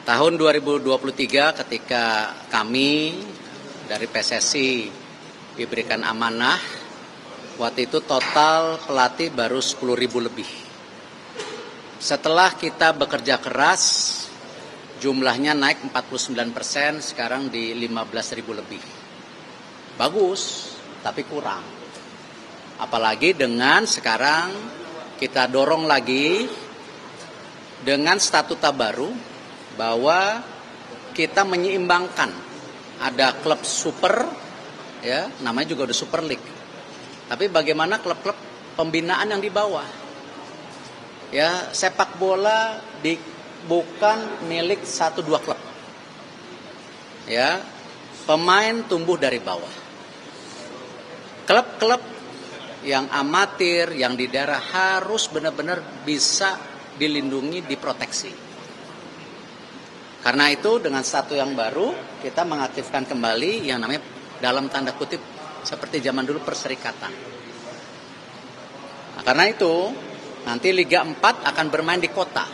Tahun 2023 ketika kami dari PSSI diberikan amanah, waktu itu total pelatih baru 10.000 lebih. Setelah kita bekerja keras, jumlahnya naik 49%, sekarang di 15.000 lebih. Bagus, tapi kurang. Apalagi dengan sekarang kita dorong lagi dengan statuta baru, bahwa kita menyeimbangkan, ada klub super, ya namanya juga udah Super League. Tapi bagaimana klub-klub pembinaan yang di bawah? Ya, sepak bola bukan milik 1-2 klub. Ya, pemain tumbuh dari bawah. Klub-klub yang amatir, yang di daerah harus benar-benar bisa dilindungi, diproteksi. Karena itu dengan satu yang baru kita mengaktifkan kembali yang namanya dalam tanda kutip seperti zaman dulu perserikatan. Nah, karena itu nanti Liga 4 akan bermain di kota.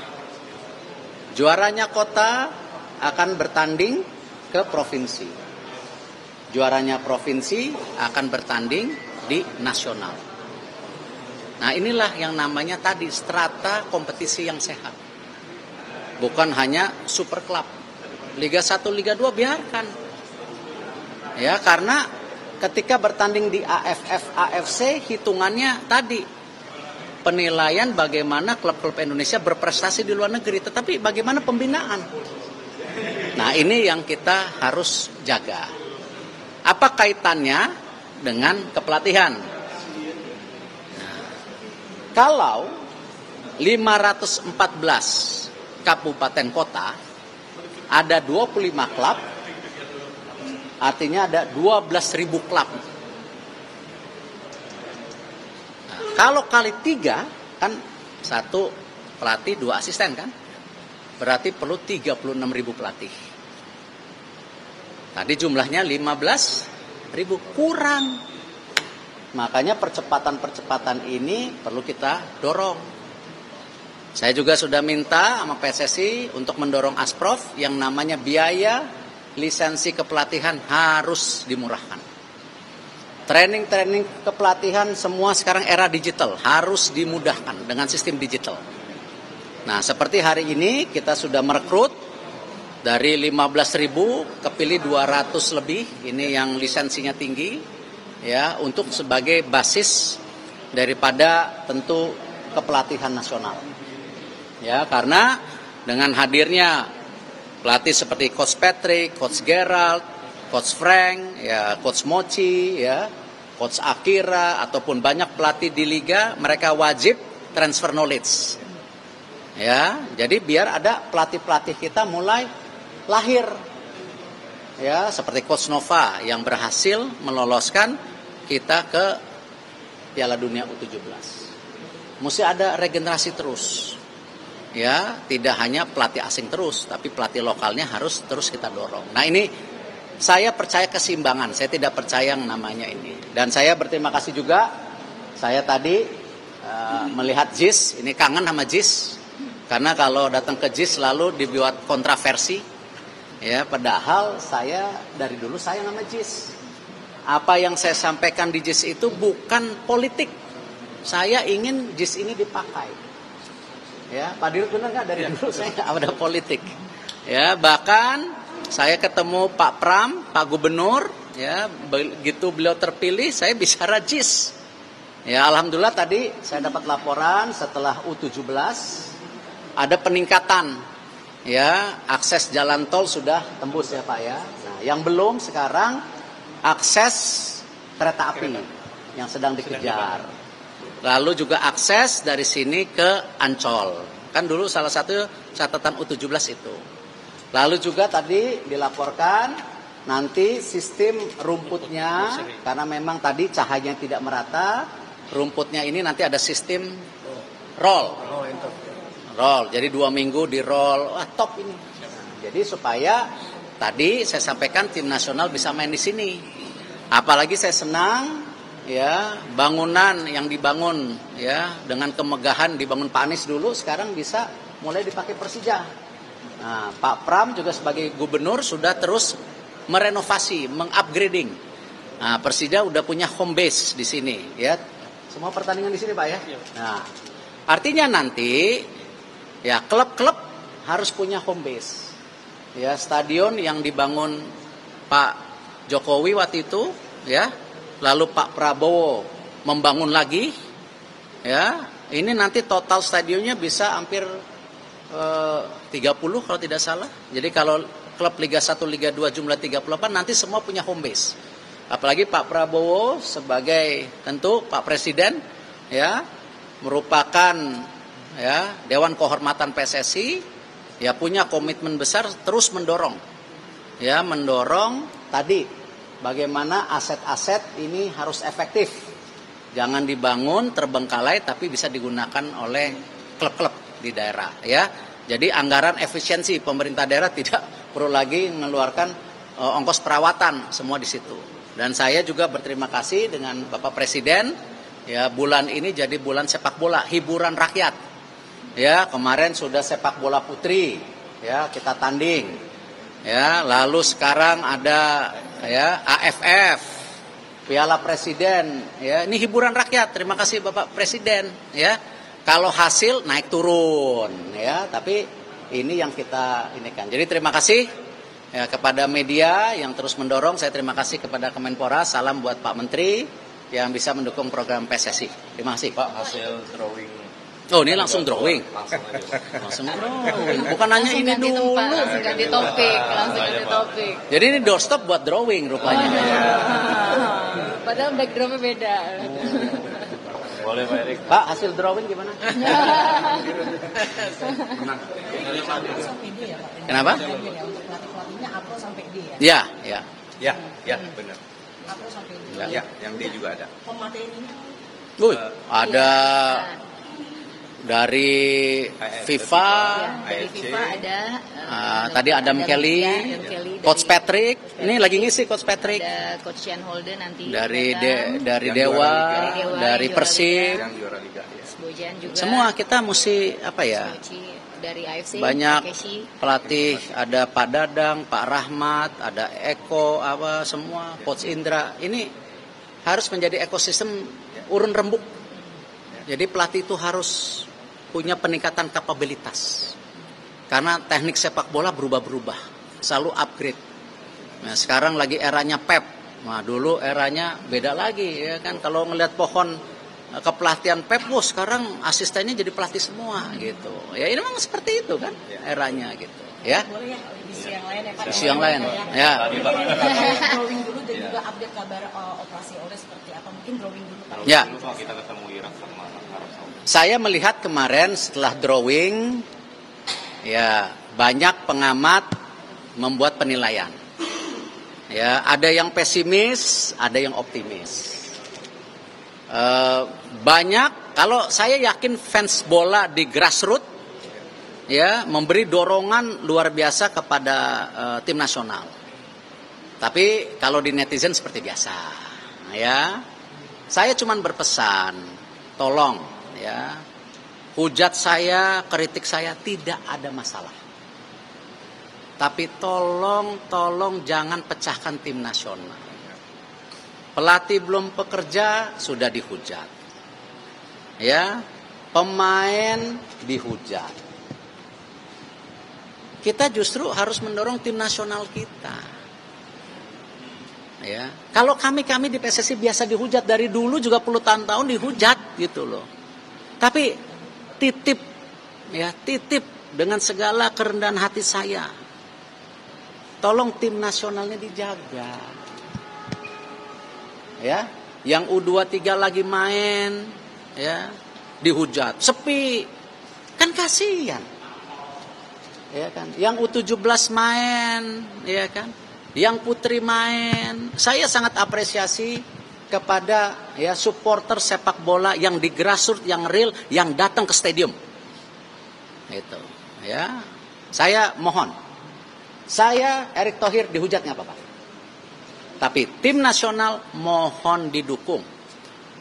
Juaranya kota akan bertanding ke provinsi. Juaranya provinsi akan bertanding di nasional. Nah, inilah yang namanya tadi strata kompetisi yang sehat. Bukan hanya super club. Liga 1, Liga 2 biarkan. Ya, karena ketika bertanding di AFF, AFC hitungannya tadi penilaian bagaimana klub-klub Indonesia berprestasi di luar negeri, tetapi bagaimana pembinaan. Nah, ini yang kita harus jaga. Apa kaitannya dengan kepelatihan? Nah, kalau 514 kabupaten kota ada 25 klub, artinya ada 12.000 klub. Nah, kalau kali 3 kan 1 pelatih 2 asisten kan, berarti perlu 36.000 pelatih. Tadi jumlahnya 15.000, kurang. Makanya percepatan ini perlu kita dorong. Saya juga sudah minta sama PSSI untuk mendorong Asprof yang namanya biaya lisensi kepelatihan harus dimurahkan. Training kepelatihan semua sekarang era digital, harus dimudahkan dengan sistem digital. Nah, seperti hari ini kita sudah merekrut dari 15.000 kepilih 200 lebih, ini yang lisensinya tinggi, ya, untuk sebagai basis daripada tentu kepelatihan nasional. Ya, karena dengan hadirnya pelatih seperti Coach Patrick, Coach Gerald, Coach Frank, ya, Coach Mochi, ya, Coach Akira, ataupun banyak pelatih di liga, mereka wajib transfer knowledge. Ya, jadi biar ada pelatih-pelatih kita mulai lahir. Ya, seperti Coach Nova yang berhasil meloloskan kita ke Piala Dunia U17. Mesti ada regenerasi terus. Ya, tidak hanya pelatih asing terus, tapi pelatih lokalnya harus terus kita dorong. Nah, ini saya percaya keseimbangan, saya tidak percaya yang namanya ini. Dan saya berterima kasih juga, saya tadi melihat JIS, ini kangen sama JIS, karena kalau datang ke JIS selalu dibuat kontroversi. Ya, padahal saya dari dulu sayang sama JIS. Apa yang saya sampaikan di JIS itu bukan politik. Saya ingin JIS ini dipakai. Ya, Pak Dirut benar nggak dari dulu saya nggak ada politik. Ya, bahkan saya ketemu Pak Pram, Pak Gubernur, ya, begitu beliau terpilih saya bicara JIS. Ya, alhamdulillah tadi saya dapat laporan setelah U17 ada peningkatan. Ya, akses jalan tol sudah tembus ya Pak ya. Nah, yang belum sekarang akses kereta api yang sedang dikejar. Lalu juga akses dari sini ke Ancol. Kan dulu salah satu catatan U17 itu. Lalu juga tadi dilaporkan nanti sistem rumputnya, karena memang tadi cahayanya tidak merata, rumputnya ini nanti ada sistem roll. Jadi 2 minggu di roll. Wah, top ini. Jadi supaya tadi saya sampaikan tim nasional bisa main di sini. Apalagi saya senang ya, bangunan yang dibangun ya dengan kemegahan dibangun Pak Anies dulu sekarang bisa mulai dipakai Persija. Nah, Pak Pram juga sebagai gubernur sudah terus merenovasi, mengupgrading. Nah, Persija udah punya home base di sini, ya. Semua pertandingan di sini, Pak, ya. Nah, artinya nanti ya klub-klub harus punya home base. Ya, stadion yang dibangun Pak Jokowi waktu itu, ya. Lalu Pak Prabowo membangun lagi, ya. Ini nanti total stadionnya bisa hampir 30 kalau tidak salah. Jadi kalau klub Liga 1, Liga 2 jumlah 38 nanti semua punya home base. Apalagi Pak Prabowo sebagai tentu Pak Presiden, ya, merupakan ya Dewan Kehormatan PSSI, ya punya komitmen besar terus mendorong. Ya, mendorong tadi bagaimana aset-aset ini harus efektif. Jangan dibangun terbengkalai tapi bisa digunakan oleh klub-klub di daerah, ya. Jadi anggaran efisiensi pemerintah daerah tidak perlu lagi mengeluarkan ongkos perawatan, semua di situ. Dan saya juga berterima kasih dengan Bapak Presiden, ya, bulan ini jadi bulan sepak bola, hiburan rakyat. Ya, kemarin sudah sepak bola putri, ya, kita tanding. Ya, lalu sekarang ada ya AFF, Piala Presiden, ya, ini hiburan rakyat. Terima kasih Bapak Presiden, ya. Kalau hasil naik turun, ya, tapi ini yang kita ini kan. Jadi terima kasih ya kepada media yang terus mendorong. Saya terima kasih kepada Kemenpora. Salam buat Pak Menteri yang bisa mendukung program PSSI. Terima kasih. Pak, hasil drawing. Oh, ini langsung drawing. Langsung drawing. Bukan hanya ini dulu. Langsung ganti topik. Jadi ini doorstop buat drawing rupanya. Padahal backdropnya beda. Boleh Pak Erik. Pak, hasil drawing gimana? Kenapa? Untuk pelatih-pelatihnya Apro sampai D ya? Ya. Ya, benar. Apro sampai D. Ya, yang D juga ada. Pematerinya Ada dari FIFA, Dari FIFA ada. tadi Adam Kelly, Coach Patrick. Ini lagi ngisi Coach Patrick. Ada Coach Sean Holden nanti. Dari Yang Dewa, Dewa, dari juara Persib. Yang juara liga ya. Bojan juga. Semua kita mesti apa ya? Dari AFC. Banyak Takeshi. pelatih, ada Pak Dadang, Pak Rahmat, ada Eko, apa semua, Coach Indra. Ini harus menjadi ekosistem urun rembuk. Jadi pelatih itu harus punya peningkatan kapabilitas. Karena teknik sepak bola berubah-berubah, selalu upgrade. Nah, sekarang lagi eranya Pep. Nah, dulu eranya beda lagi, ya kan. Kalau ngelihat pohon kepelatihan Pep, sekarang asistennya jadi pelatih semua gitu. Ya ini memang seperti itu kan eranya gitu. Ya. boleh ya divisi yang lain ya Pak? Isu yang lain. Ya. Drawing dulu dan juga update kabar operasi oleh seperti apa? Mungkin drawing dulu Pak. Ya. Dulu Pak, kita ketemu Irak sama Arab Saudi. Saya melihat kemarin setelah drawing, ya banyak pengamat membuat penilaian. Ya, ada yang pesimis, ada yang optimis. Banyak, kalau saya yakin fans bola di grassroots, ya memberi dorongan luar biasa kepada tim nasional. Tapi kalau di netizen seperti biasa, ya saya cuman berpesan, tolong. Ya, hujat saya, kritik saya tidak ada masalah. Tapi tolong jangan pecahkan tim nasional. Pelatih belum bekerja sudah dihujat. Ya, pemain dihujat. Kita justru harus mendorong tim nasional kita. Ya, kalau kami di PSSI biasa dihujat dari dulu juga puluhan tahun dihujat gitu loh. Tapi titip dengan segala kerendahan hati saya. Tolong tim nasionalnya dijaga. Ya, yang U23 lagi main, ya, dihujat, sepi. Kan kasihan. Ya kan? Yang U17 main, ya kan? Yang putri main. Saya sangat apresiasi kepada ya supporter sepak bola yang di grassroots, yang real, yang datang ke stadium. Itu, ya. Saya mohon. Saya Erick Thohir dihujat nggak apa-apa. Tapi tim nasional mohon didukung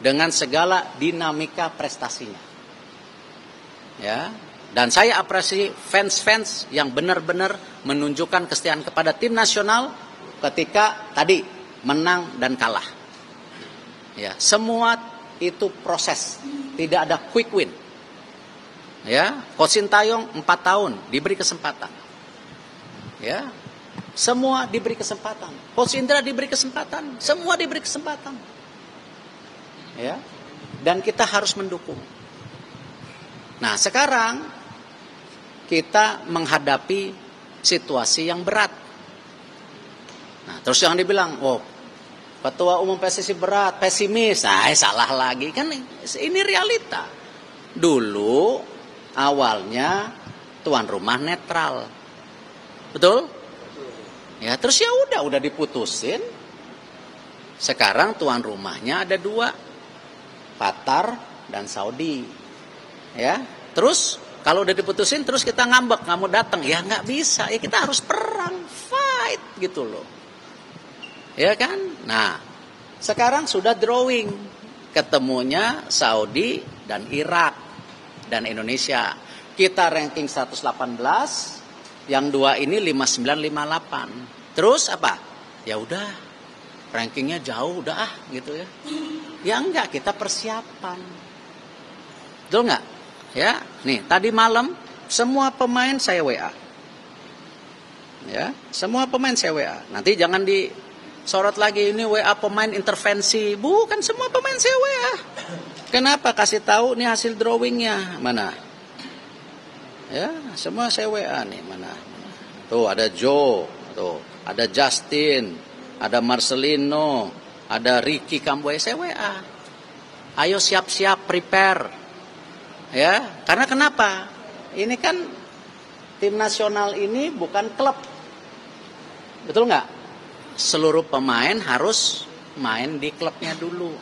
dengan segala dinamika prestasinya. Ya. Dan saya apresiasi fans-fans yang benar-benar menunjukkan kesetiaan kepada tim nasional ketika tadi menang dan kalah. Ya, semua itu proses, tidak ada quick win. Ya, Coach Sintayong 4 tahun diberi kesempatan. Ya, semua diberi kesempatan. Coach Indra diberi kesempatan, semua diberi kesempatan. Ya, dan kita harus mendukung. Nah, sekarang kita menghadapi situasi yang berat. Nah, terus yang dibilang, oh, Ketua Umum PSSI berat, pesimis. Nah, salah lagi. Kan ini realita. Dulu awalnya tuan rumah netral. Betul? Ya, terus ya udah diputusin. Sekarang tuan rumahnya ada 2. Qatar dan Saudi. Ya, terus kalau udah diputusin terus kita ngambek, nggak mau datang, ya nggak bisa. Ya kita harus perang, fight gitu loh. Ya kan? Nah, sekarang sudah drawing. Ketemunya Saudi dan Irak dan Indonesia. Kita ranking 118, yang 2 ini 5958. Terus apa? Ya udah, rankingnya jauh udah gitu ya. Ya enggak, kita persiapan. Betul nggak? Ya, nih tadi malam semua pemain saya WA. Ya, semua pemain saya WA. Nanti jangan disorot lagi ini WA pemain intervensi. Bukan, semua pemain saya WA. Kenapa? Kasih tahu nih hasil drawingnya mana? Ya, semua saya WA nih mana? Tuh ada Joe, tuh ada Justin, ada Marcelino, ada Ricky Kamboya, saya WA. Ayo siap-siap, prepare. Ya, karena kenapa? Ini kan tim nasional ini bukan klub. Betul nggak? Seluruh pemain harus main di klubnya dulu.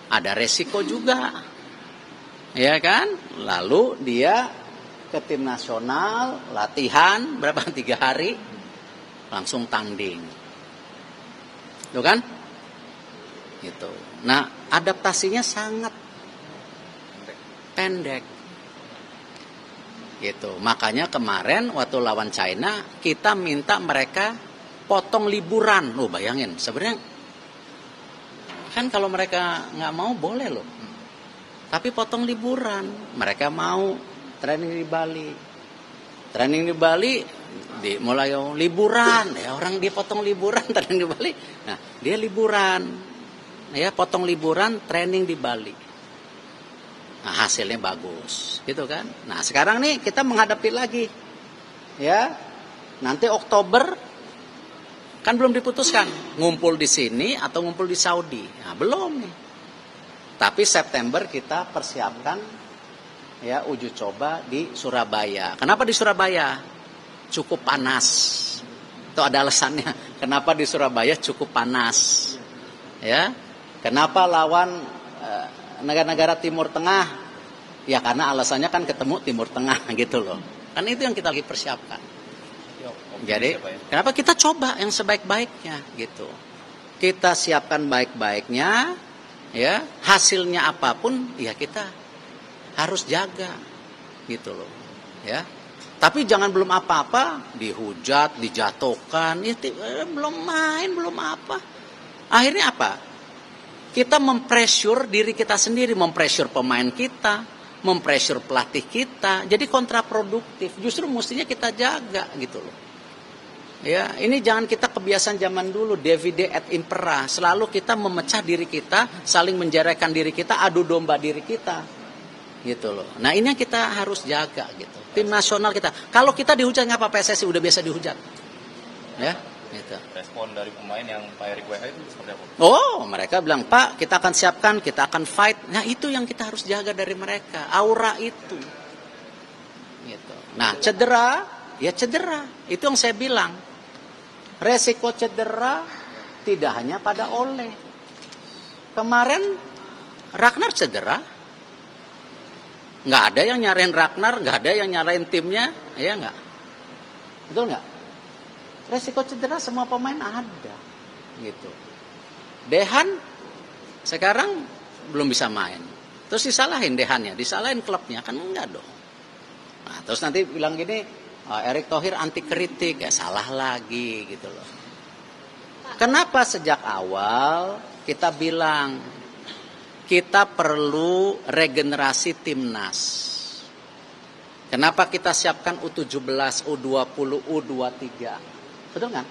Ada resiko juga. Ya kan? Lalu dia ke tim nasional, latihan berapa? 3 hari, langsung tanding. Tuh kan? Gitu. Nah, adaptasinya sangat pendek. Gitu. Makanya kemarin waktu lawan China kita minta mereka potong liburan. Loh, bayangin, sebenarnya kan kalau mereka nggak mau boleh loh. Tapi potong liburan. Mereka mau training di Bali. Training di Bali mulai liburan, ya orang dia potong liburan training di Bali. Nah, dia liburan. Ya, potong liburan, training di Bali. Nah, hasilnya bagus, gitu kan. Nah, sekarang nih kita menghadapi lagi. Ya. Nanti Oktober kan belum diputuskan ngumpul di sini atau ngumpul di Saudi. Nah, belum nih. Tapi September kita persiapkan ya uji coba di Surabaya. Kenapa di Surabaya? Cukup panas. Itu ada alasannya. Kenapa di Surabaya cukup panas? Ya. Kenapa lawan negara-negara Timur Tengah? Ya karena alasannya kan ketemu Timur Tengah gitu loh. Kan itu yang kita lagi persiapkan. Jadi kenapa kita coba yang sebaik-baiknya gitu. Kita siapkan baik-baiknya, ya hasilnya apapun ya kita harus jaga gitu loh. Ya. Tapi jangan belum apa-apa dihujat, dijatuhkan, ya, belum main, belum apa. Akhirnya apa? Kita mempressure diri kita sendiri, mempressure pemain kita, mempressure pelatih kita. Jadi kontraproduktif. Justru mestinya kita jaga gitu loh. Ya, ini jangan kita kebiasaan zaman dulu, divide et impera. Selalu kita memecah diri kita, saling menjarakan diri kita, adu domba diri kita. Gitu loh. Nah, ini yang kita harus jaga gitu. Tim nasional kita. Kalau kita dihujat ngapa PSSI udah biasa dihujat. Ya. Gitu. Respon dari pemain yang Pak Erick WA itu seperti apa? Oh, mereka bilang, Pak, kita akan siapkan, kita akan fight. Nah, itu yang kita harus jaga dari mereka. Aura itu. Gitu. Nah, cedera, ya cedera. Itu yang saya bilang. Resiko cedera tidak hanya pada Ole. Kemarin Ragnar cedera. Nggak ada yang nyarain Ragnar, nggak ada yang nyarain timnya. Ya nggak? Betul nggak? Resiko cedera semua pemain ada, gitu. Dehan sekarang belum bisa main, terus disalahin Dehannya, disalahin klubnya kan enggak dong, Nah, terus nanti bilang gini, Erick Thohir anti kritik, ya salah lagi gitu loh. Kenapa sejak awal kita bilang kita perlu regenerasi timnas? Kenapa kita siapkan U17, U20, U23? Betul nggak?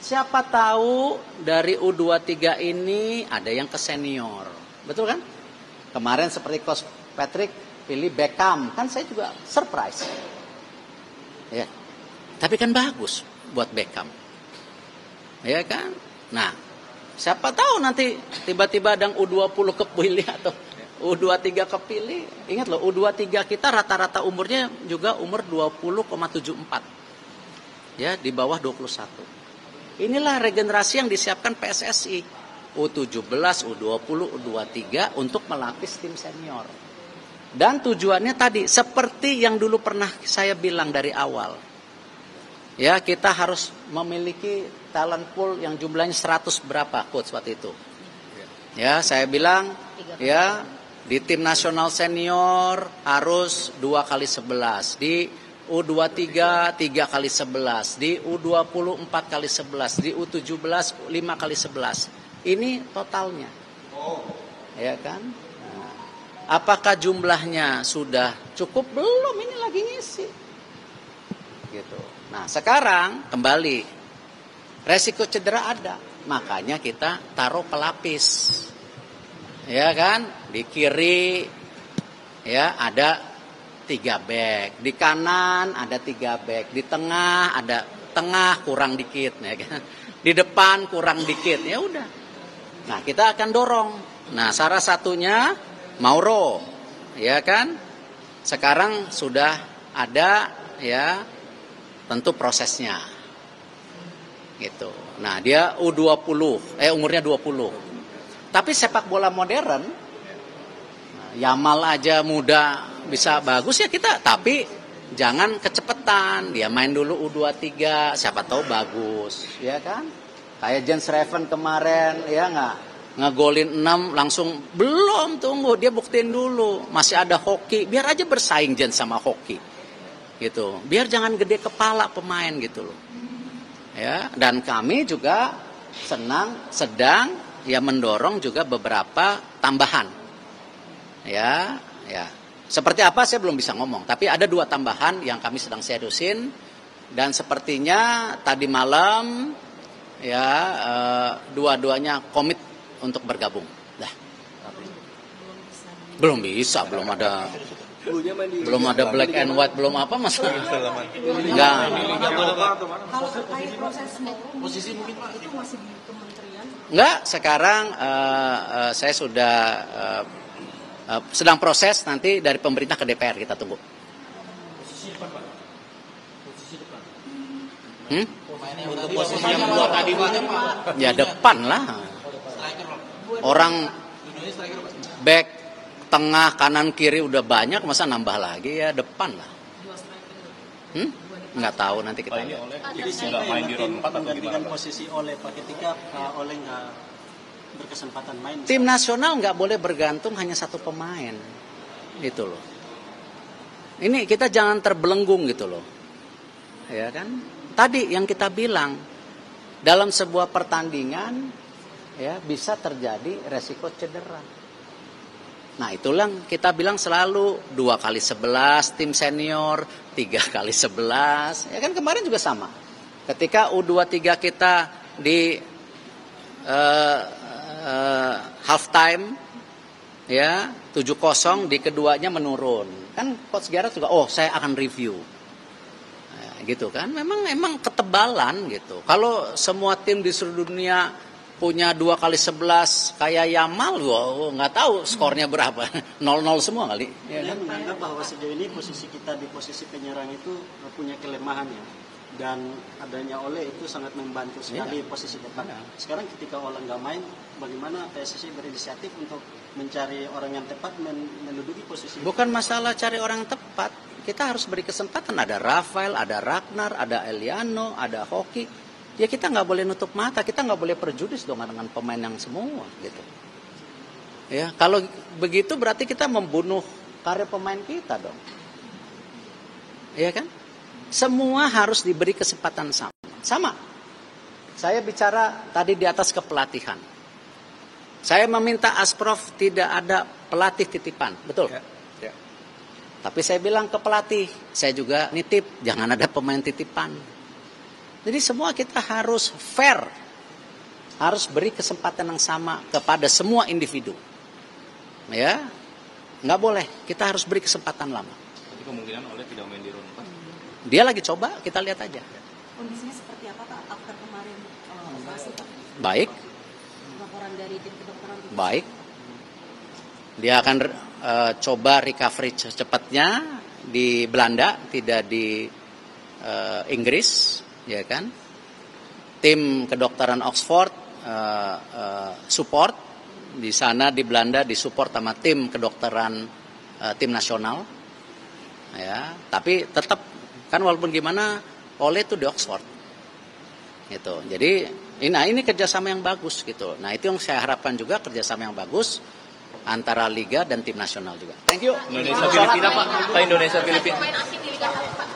Siapa tahu dari U23 ini ada yang ke senior. Betul kan? Kemarin seperti Coach Patrick pilih Beckham. Kan saya juga surprise. Ya. Tapi kan bagus buat Beckham. Ya kan? Nah, siapa tahu nanti tiba-tiba ada U20 kepilih atau U23 kepilih. Ingat loh, U23 kita rata-rata umurnya juga umur 20,74. Ya, di bawah 21. Inilah regenerasi yang disiapkan PSSI. U17, U20, U23 untuk melapis tim senior. Dan tujuannya tadi seperti yang dulu pernah saya bilang dari awal. Ya, kita harus memiliki talent pool yang jumlahnya 100 berapa coach waktu itu. Ya, saya bilang ya di tim nasional senior harus 2 kali 11, di U23 3 kali 11, di U20 4 kali 11, di U17 5 kali 11. Ini totalnya. Ya kan? Nah, apakah jumlahnya sudah cukup? Belum, ini lagi ngisi. Gitu. Nah, sekarang kembali. Resiko cedera ada. Makanya kita taruh pelapis. Ya kan? Di kiri ya ada 3 back, di kanan ada 3 back, di tengah ada tengah kurang dikit ya kan. Di depan kurang dikit. Ya udah. Nah, kita akan dorong. Nah, salah satunya Mauro. Ya kan? Sekarang sudah ada ya tentu prosesnya. Gitu. Nah, dia U20, umurnya 20. Tapi sepak bola modern, Yamal aja muda bisa bagus ya kita, tapi jangan kecepatan. Dia main dulu U23, siapa tahu bagus, ya kan? Kayak Jens Reven kemarin, ya nggak? Ngegolin 6 langsung, belum, tunggu, dia buktiin dulu. Masih ada hoki, biar aja bersaing Jens sama hoki. Gitu. Biar jangan gede kepala pemain gitu loh. Ya, dan kami juga sedang ya mendorong juga beberapa tambahan. Ya. Seperti apa saya belum bisa ngomong, tapi ada 2 tambahan yang kami sedang seriusin dan sepertinya tadi malam ya dua-duanya komit untuk bergabung. Dah. Belum bisa, belum ada black and white, belum apa mas? Enggak. Kalau terkait proses posisi mungkin Pak itu masih di kementerian? Enggak, sekarang saya sudah sedang proses nanti dari pemerintah ke DPR, kita tunggu. Posisi depan Pak. Posisi depan. Posisi yang 2 tadi Pak. Ya depan lah. Orang back, tengah, kanan, kiri udah banyak, masa nambah lagi ya depan lah. Nggak tahu nanti kita Pak, ini lihat. oleh nggak main di round 4 atau menggantikan gimana? posisi oleh Pak ketika oleh nggak berkesempatan main. Tim nasional nggak boleh bergantung hanya satu pemain, gitu loh. Ini kita jangan terbelenggung gitu loh, ya kan? Tadi yang kita bilang dalam sebuah pertandingan, ya bisa terjadi resiko cedera. Nah itulah kita bilang selalu 2 kali 11 tim senior, 3 kali 11, ya kan kemarin juga sama. Ketika U23 kita di half time ya 7-0, di keduanya menurun. Kan Coach Gareth juga saya akan review. Gitu kan. Memang ketebalan gitu. Kalau semua tim di seluruh dunia punya 2 kali 11 kayak Yamal, nggak tahu skornya berapa. 0-0 semua kali. Ya, menganggap bahwa sejauh ini posisi kita di posisi penyerang itu punya kelemahan ya. Dan adanya Ole itu sangat membantu sekali posisi depan. Sekarang ketika Ole nggak main, bagaimana PSSI berinisiatif untuk mencari orang yang tepat menduduki posisi? Bukan masalah cari orang yang tepat, kita harus beri kesempatan. Ada Rafael, ada Ragnar, ada Eliano, ada Hoki. Ya kita nggak boleh nutup mata, kita nggak boleh prejudis dong dengan pemain yang semua gitu. Ya kalau begitu berarti kita membunuh karir pemain kita dong. ya kan? Semua harus diberi kesempatan sama. Sama. Saya bicara tadi di atas kepelatihan. Saya meminta Asprof tidak ada pelatih titipan, betul? Ya. Tapi saya bilang ke pelatih, saya juga nitip, jangan ada pemain titipan. Jadi semua kita harus fair, harus beri kesempatan yang sama kepada semua individu. Ya, nggak boleh, kita harus beri kesempatan lama. Tapi kemungkinan Oleh tidak main di round 4. Dia lagi coba, kita lihat aja. Kondisinya seperti apa Pak after kemarin operasi Pak? Baik, Laporan dari tim kedokteran itu? baik. Dia akan coba recovery secepatnya di Belanda, tidak di Inggris, ya kan? Tim kedokteran Oxford support di sana di Belanda, disupport sama tim kedokteran tim nasional. Ya, tapi tetap kan walaupun gimana Oleh itu di Oxford. Gitu. Jadi ini kerjasama yang bagus gitu. Nah, itu yang saya harapkan juga, kerjasama yang bagus antara liga dan tim nasional juga. Thank you. Indonesia Filipina Pak. Indonesia Filipina. Pemain asing di Liga 1 Pak.